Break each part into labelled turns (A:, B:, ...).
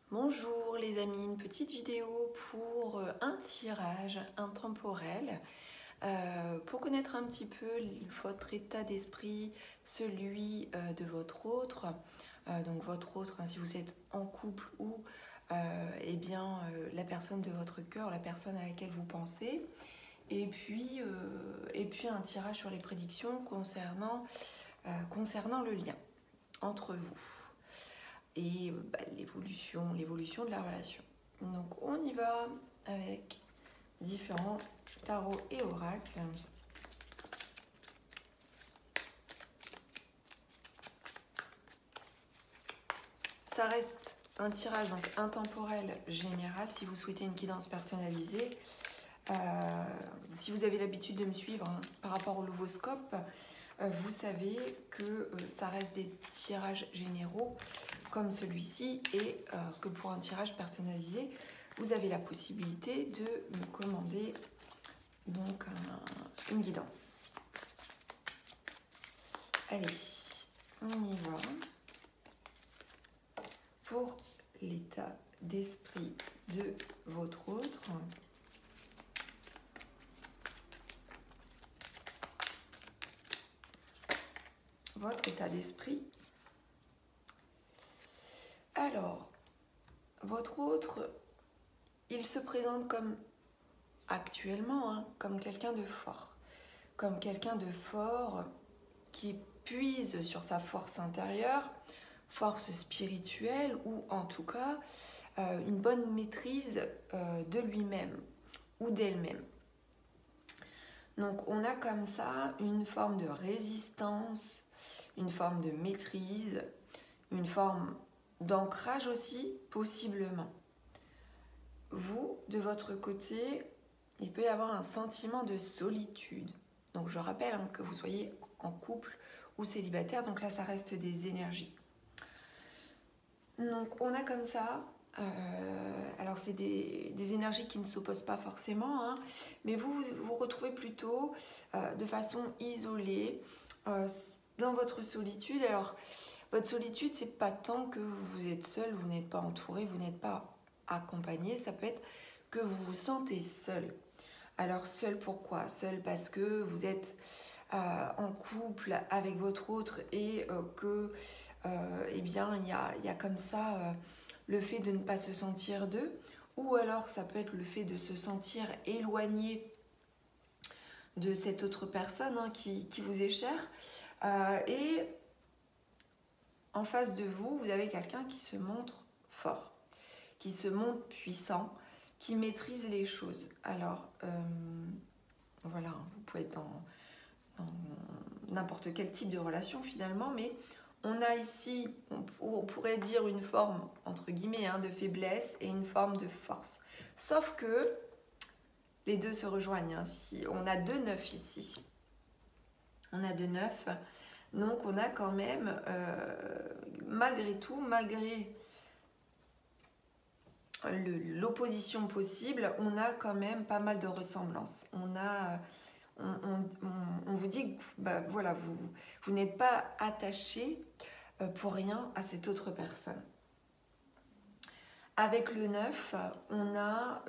A: Bonjour les amis, une petite vidéo pour un tirage intemporel pour connaître un petit peu votre état d'esprit, celui de votre autre. Donc votre autre, si vous êtes en couple ou la personne de votre cœur, la personne à laquelle vous pensez. Et puis un tirage sur les prédictions concernant le lien entre vous et l'évolution de la relation. Donc on y va avec différents tarots et oracles. Ça reste un tirage donc intemporel général si vous souhaitez une guidance personnalisée. Si vous avez l'habitude de me suivre par rapport au Lovoscope, vous savez que ça reste des tirages généraux comme celui-ci et que pour un tirage personnalisé, vous avez la possibilité de me commander donc une guidance. Allez, on y va. Pour l'état d'esprit de votre autre, votre état d'esprit. Alors, votre autre, il se présente comme actuellement, comme quelqu'un de fort. Comme quelqu'un de fort qui puise sur sa force intérieure, force spirituelle ou en tout cas une bonne maîtrise de lui-même ou d'elle-même. Donc on a comme ça une forme de résistance, une forme de maîtrise, une forme d'ancrage aussi, possiblement. Vous, de votre côté, il peut y avoir un sentiment de solitude. Donc je rappelle que vous soyez en couple ou célibataire, donc là ça reste des énergies. Donc on a comme ça, alors c'est des énergies qui ne s'opposent pas forcément, mais vous vous retrouvez plutôt de façon isolée dans votre solitude. Alors votre solitude, c'est pas tant que vous êtes seul, vous n'êtes pas entouré, vous n'êtes pas accompagné, ça peut être que vous vous sentez seul. Alors seul pourquoi? Seul parce que vous êtes en couple avec votre autre et que il y a comme ça le fait de ne pas se sentir d'eux, ou alors ça peut être le fait de se sentir éloigné de cette autre personne qui vous est chère, et en face de vous, vous avez quelqu'un qui se montre fort, qui se montre puissant, qui maîtrise les choses. Alors voilà, vous pouvez être dans n'importe quel type de relation finalement, mais on a ici, on pourrait dire une forme, entre guillemets, de faiblesse et une forme de force. Sauf que les deux se rejoignent. On a 2 9 ici. On a 2 9. Donc on a quand même, malgré tout, malgré l'opposition possible, on a quand même pas mal de ressemblances. On vous dit que voilà, vous n'êtes pas attaché pour rien à cette autre personne. Avec le 9, on a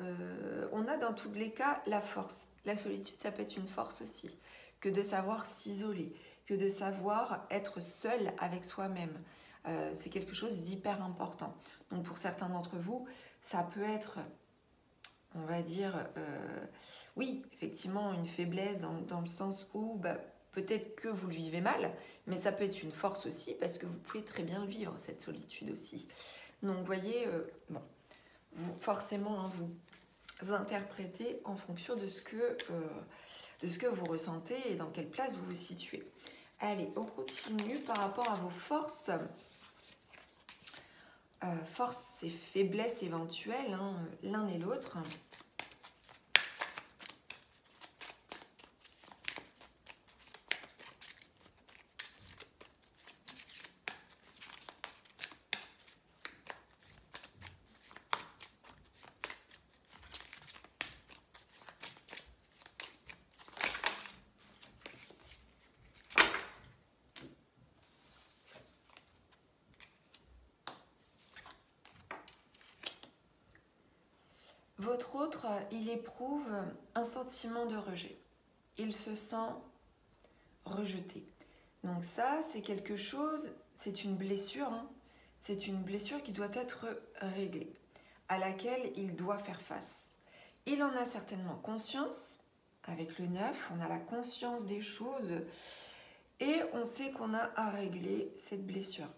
A: dans tous les cas la force. La solitude, ça peut être une force aussi, que de savoir s'isoler, que de savoir être seul avec soi-même. C'est quelque chose d'hyper important. Donc pour certains d'entre vous, ça peut être, on va dire, oui, effectivement, une faiblesse dans le sens où peut-être que vous le vivez mal, mais ça peut être une force aussi parce que vous pouvez très bien le vivre, cette solitude aussi. Donc, vous voyez, vous, forcément, vous interprétez en fonction de ce que vous ressentez et dans quelle place vous vous situez. Allez, on continue par rapport à vos forces. Forces et faiblesses éventuelles, l'un et l'autre. votre autre, il éprouve un sentiment de rejet. Il se sent rejeté. Donc ça, c'est quelque chose, c'est une blessure, hein. C'est une blessure qui doit être réglée, à laquelle il doit faire face. Il en a certainement conscience, avec le 9, on a la conscience des choses, et on sait qu'on a à régler cette blessure.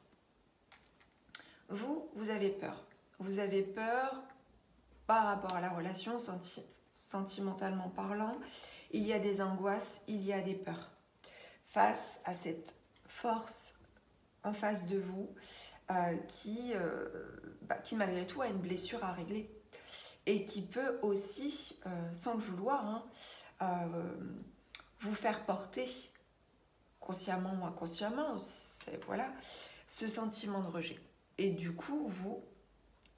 A: Vous avez peur. Vous avez peur par rapport à la relation, sentimentalement parlant. Il y a des angoisses, il y a des peurs. Face à cette force en face de vous qui malgré tout a une blessure à régler et qui peut aussi, sans le vouloir, vous faire porter, consciemment ou inconsciemment, voilà, ce sentiment de rejet. Et du coup, vous,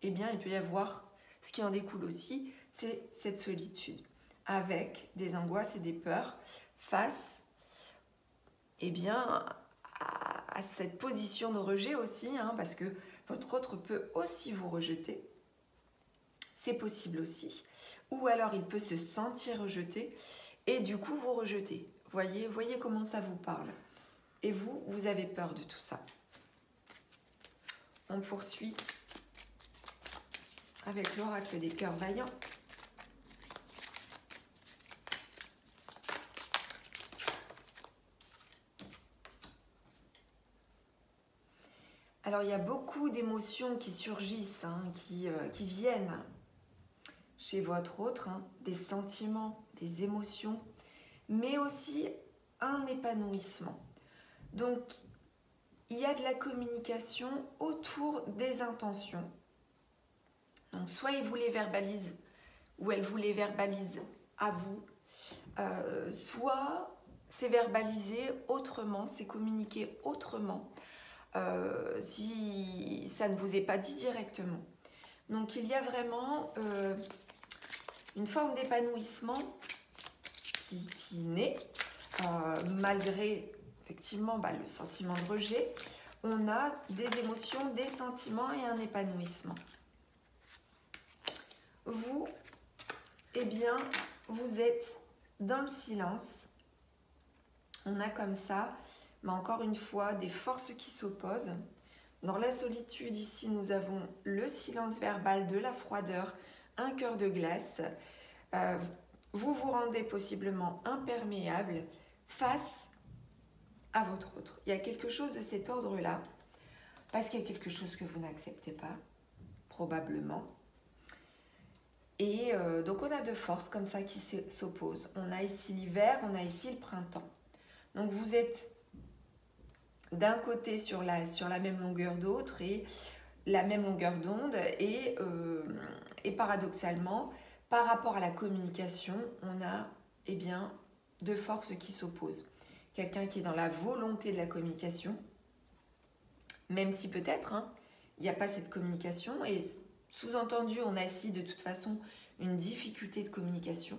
A: eh bien, il peut y avoir, ce qui en découle aussi, c'est cette solitude, avec des angoisses et des peurs face, eh bien, à cette position de rejet aussi, hein, parce que votre autre peut aussi vous rejeter, c'est possible aussi, ou alors il peut se sentir rejeté et du coup vous rejeter. Voyez comment ça vous parle. Et vous avez peur de tout ça. On poursuit avec l'oracle des cœurs vaillants. Alors, il y a beaucoup d'émotions qui surgissent, hein, qui viennent chez votre autre, hein, des sentiments, des émotions, mais aussi un épanouissement. Donc, il y a de la communication autour des intentions. Donc, soit il vous les verbalise, ou elle vous les verbalise à vous, soit c'est verbalisé autrement, c'est communiqué autrement, si ça ne vous est pas dit directement. Donc il y a vraiment une forme d'épanouissement qui naît, malgré effectivement le sentiment de rejet. On a des émotions, des sentiments et un épanouissement. Vous, eh bien, vous êtes dans le silence. On a comme ça, mais encore une fois, des forces qui s'opposent. Dans la solitude, ici, nous avons le silence verbal, de la froideur, un cœur de glace. Vous vous rendez possiblement imperméable face à votre autre. Il y a quelque chose de cet ordre-là, parce qu'il y a quelque chose que vous n'acceptez pas, probablement. Et donc, on a deux forces comme ça qui s'opposent. On a ici l'hiver, on a ici le printemps. Donc, vous êtes d'un côté sur la même longueur d'onde et paradoxalement, par rapport à la communication, on a deux forces qui s'opposent. Quelqu'un qui est dans la volonté de la communication, même si peut-être il n'y a pas cette communication, et sous-entendu, on a ici de toute façon une difficulté de communication,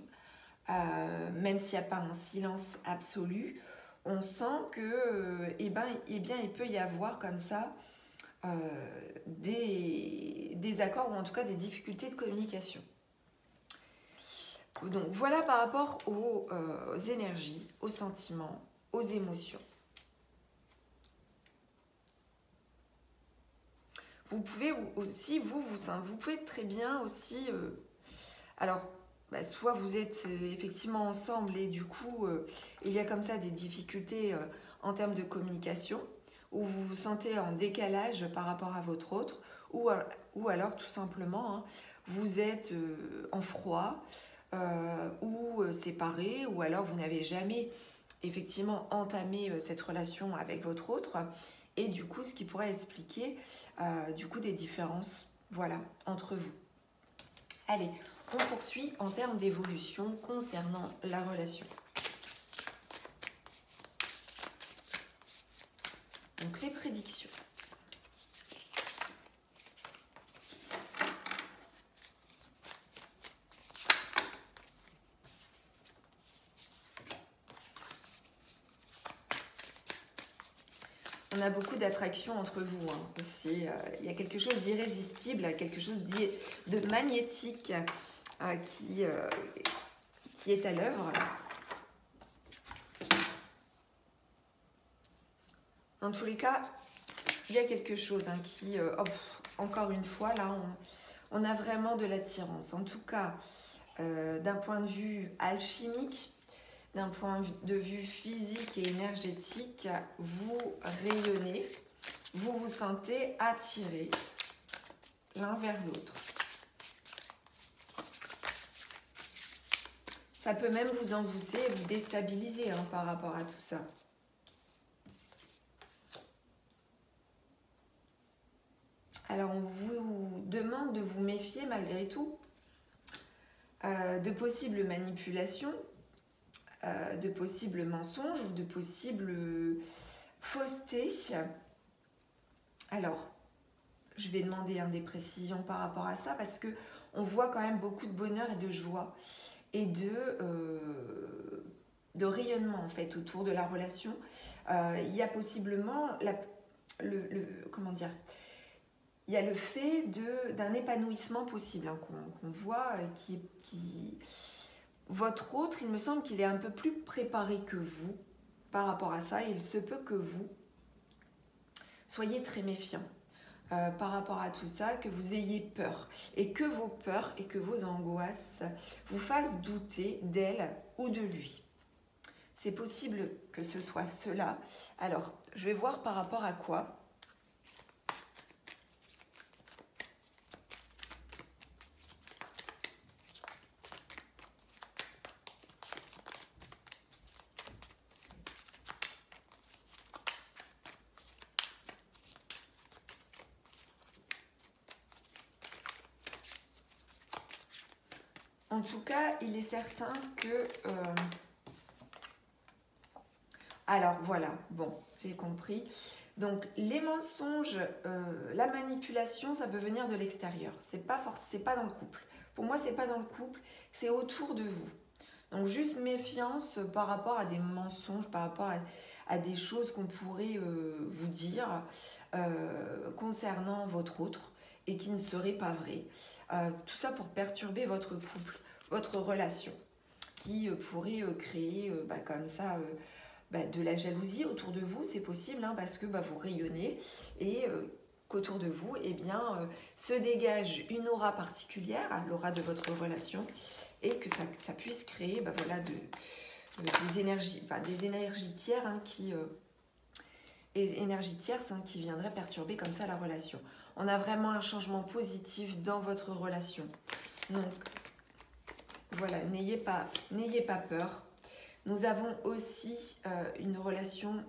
A: même s'il n'y a pas un silence absolu. On sent que il peut y avoir comme ça des accords ou en tout cas des difficultés de communication. Donc voilà par rapport aux énergies, aux sentiments, aux émotions. Vous pouvez aussi, vous pouvez très bien aussi... soit vous êtes effectivement ensemble et du coup, il y a comme ça des difficultés en termes de communication, où vous vous sentez en décalage par rapport à votre autre, ou alors tout simplement, vous êtes en froid, ou séparés, ou alors vous n'avez jamais effectivement entamé cette relation avec votre autre, et du coup, ce qui pourrait expliquer des différences, voilà, entre vous. Allez, on poursuit en termes d'évolution concernant la relation. Donc les prédictions. On a beaucoup d'attraction entre vous. Il y a quelque chose d'irrésistible, quelque chose de magnétique qui est à l'œuvre. Dans tous les cas, il y a quelque chose qui, encore une fois, là, on a vraiment de l'attirance. En tout cas, d'un point de vue alchimique, d'un point de vue physique et énergétique, vous rayonnez, vous vous sentez attirés l'un vers l'autre. Ça peut même vous envoûter et vous déstabiliser par rapport à tout ça. Alors, on vous demande de vous méfier malgré tout de possibles manipulations, de possibles mensonges ou de possibles faussetés. Alors, je vais demander des précisions par rapport à ça parce que on voit quand même beaucoup de bonheur et de joie et de rayonnement en fait autour de la relation. Il y a possiblement comment dire, il y a le fait d'un épanouissement possible qu'on voit qui votre autre, il me semble qu'il est un peu plus préparé que vous par rapport à ça. Il se peut que vous soyez très méfiant par rapport à tout ça, que vous ayez peur et que vos peurs et que vos angoisses vous fassent douter d'elle ou de lui. C'est possible que ce soit cela. Alors, je vais voir par rapport à quoi. En tout cas, il est certain que... Alors, voilà, bon, j'ai compris. Donc, les mensonges, la manipulation, ça peut venir de l'extérieur. C'est pas dans le couple. Pour moi, c'est pas dans le couple, c'est autour de vous. Donc, juste méfiance par rapport à des mensonges, par rapport à des choses qu'on pourrait vous dire concernant votre autre et qui ne seraient pas vraies. Tout ça pour perturber votre couple, votre relation, qui pourrait créer comme ça de la jalousie autour de vous. C'est possible parce que vous rayonnez et qu'autour de vous se dégage une aura particulière, l'aura de votre relation, et que ça puisse créer des énergies tiers énergies tierces qui viendraient perturber comme ça la relation. On a vraiment un changement positif dans votre relation. Donc, voilà, n'ayez pas peur. Nous avons aussi une relation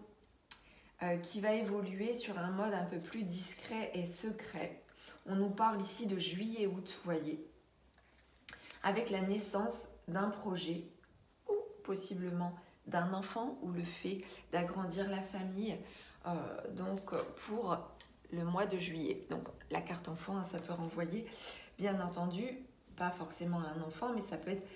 A: qui va évoluer sur un mode un peu plus discret et secret. On nous parle ici de juillet-août, vous voyez, avec la naissance d'un projet ou possiblement d'un enfant ou le fait d'agrandir la famille donc pour le mois de juillet. Donc la carte enfant, ça peut renvoyer bien entendu pas forcément à un enfant, mais ça peut être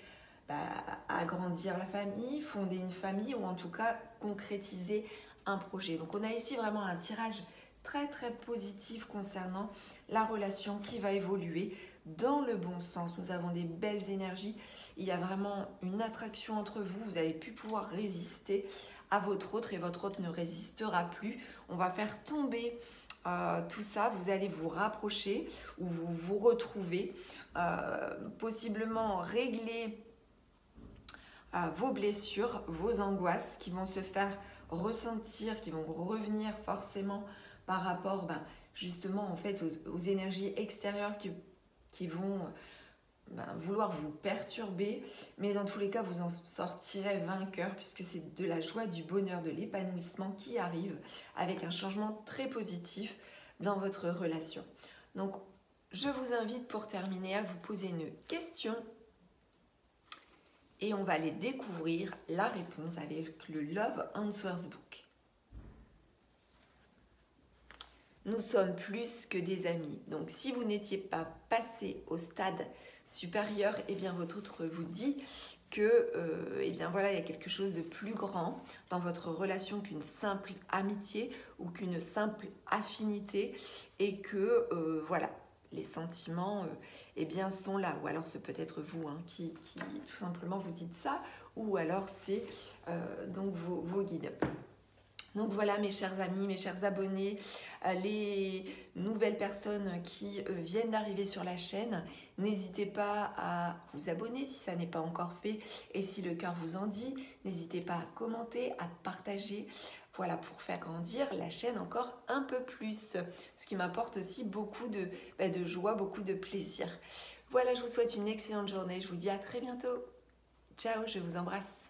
A: agrandir la famille, fonder une famille ou en tout cas concrétiser un projet. Donc on a ici vraiment un tirage très très positif concernant la relation qui va évoluer dans le bon sens. Nous avons des belles énergies, il y a vraiment une attraction entre vous, vous n'allez plus pouvoir résister à votre autre et votre autre ne résistera plus. On va faire tomber tout ça, vous allez vous rapprocher ou vous retrouver, possiblement régler vos blessures, vos angoisses qui vont se faire ressentir, qui vont revenir forcément par rapport justement en fait aux énergies extérieures qui vont vouloir vous perturber, mais dans tous les cas vous en sortirez vainqueur puisque c'est de la joie, du bonheur, de l'épanouissement qui arrive avec un changement très positif dans votre relation. Donc je vous invite pour terminer à vous poser une question et on va aller découvrir la réponse avec le Love Answers Book. Nous sommes plus que des amis. Donc si vous n'étiez pas passé au stade supérieur, votre autre vous dit que voilà, il y a quelque chose de plus grand dans votre relation qu'une simple amitié ou qu'une simple affinité et que voilà, les sentiments eh bien, sont là. Ou alors c'est peut-être vous qui tout simplement vous dites ça, ou alors c'est donc vos guides. Donc voilà mes chers amis, mes chers abonnés, les nouvelles personnes qui viennent d'arriver sur la chaîne, n'hésitez pas à vous abonner si ça n'est pas encore fait et si le cœur vous en dit, n'hésitez pas à commenter, à partager, voilà, pour faire grandir la chaîne encore un peu plus, ce qui m'apporte aussi beaucoup de joie, beaucoup de plaisir. Voilà, je vous souhaite une excellente journée, je vous dis à très bientôt. Ciao, je vous embrasse.